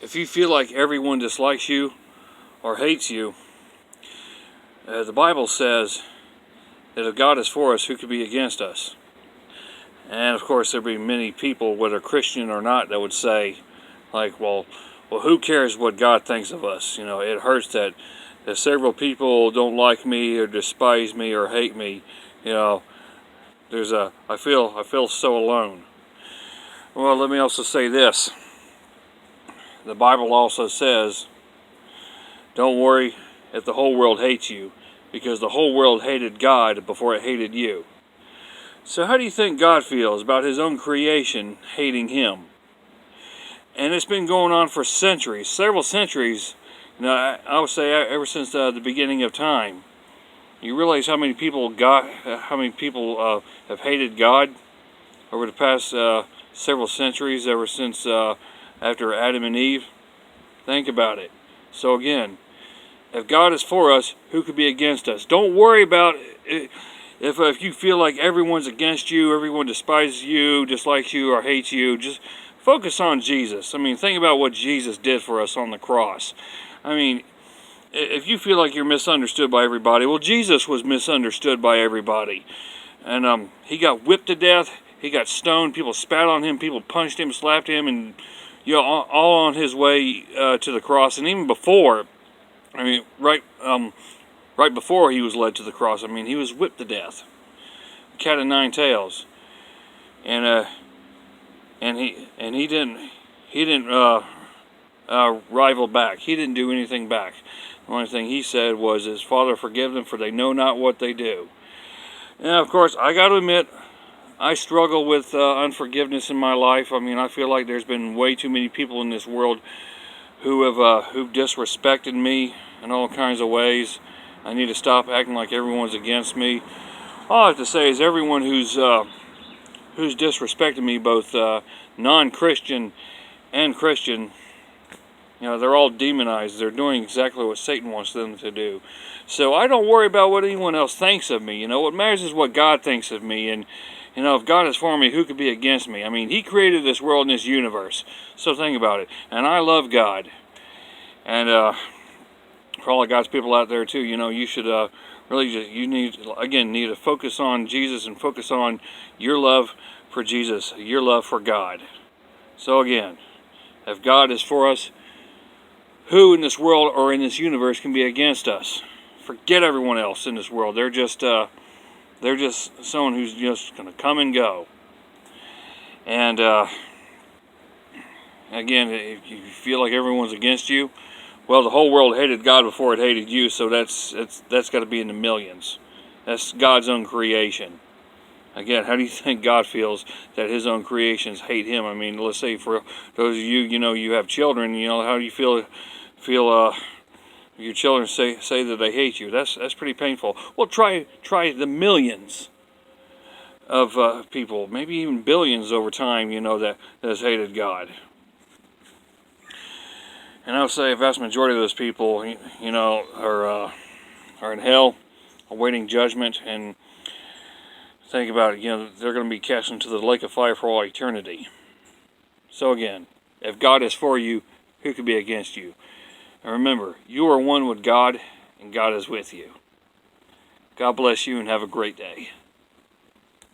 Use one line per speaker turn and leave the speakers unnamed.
if you feel like everyone dislikes you or hates you, the Bible says that if God is for us, who could be against us? And of course, there'll be many people, whether Christian or not, that would say, like, well, who cares what God thinks of us? You know, it hurts that several people don't like me or despise me or hate me. You know, I feel so alone. Well, let me also say this. The Bible also says, don't worry if the whole world hates you, because the whole world hated God before it hated you. So how do you think God feels about his own creation hating him? And it's been going on for centuries, several centuries. You know, I would say ever since the beginning of time. You realize how many people have hated God over the past several centuries, ever since after Adam and Eve? Think about it. So again, if God is for us, who could be against us? Don't worry about it. If you feel like everyone's against you, everyone despises you, dislikes you, or hates you, just focus on Jesus. I mean, think about what Jesus did for us on the cross. I mean, if you feel like you're misunderstood by everybody, well, Jesus was misunderstood by everybody. And he got whipped to death, he got stoned, people spat on him, people punched him, slapped him, and you know, all on his way to the cross. And even before, I mean, right before he was led to the cross, I mean, he was whipped to death. Cat of nine tails. And he didn't rival back. He didn't do anything back. The only thing he said was, his Father, forgive them, for they know not what they do. And of course, I got to admit, I struggle with unforgiveness in my life. I mean, I feel like there's been way too many people in this world who've disrespected me in all kinds of ways. I need to stop acting like everyone's against me. All I have to say is everyone who's disrespected me, both non-Christian and Christian, you know, they're all demonized. They're doing exactly what Satan wants them to do. So I don't worry about what anyone else thinks of me. You know, what matters is what God thinks of me. And, you know, if God is for me, who could be against me? I mean, he created this world and this universe. So think about it. And I love God. And for all of God's people out there too, you know, you should really just, you need to focus on Jesus and focus on your love for Jesus, your love for God. So again, if God is for us, who in this world or in this universe can be against us? Forget everyone else in this world. They're just someone who's just going to come and go. And again, if you feel like everyone's against you, well, the whole world hated God before it hated you, so that's got to be in the millions. That's God's own creation. Again, how do you think God feels that his own creations hate him? I mean, let's say for those of you, you know, you have children, you know, how do you feel your children say that they hate you? That's pretty painful. Well, try the millions of people, maybe even billions over time, you know, that has hated God. And I would say a vast majority of those people, you know, are in hell, awaiting judgment. And think about it, you know, they're going to be cast into the lake of fire for all eternity. So again, if God is for you, who could be against you? And remember, you are one with God, and God is with you. God bless you, and have a great day.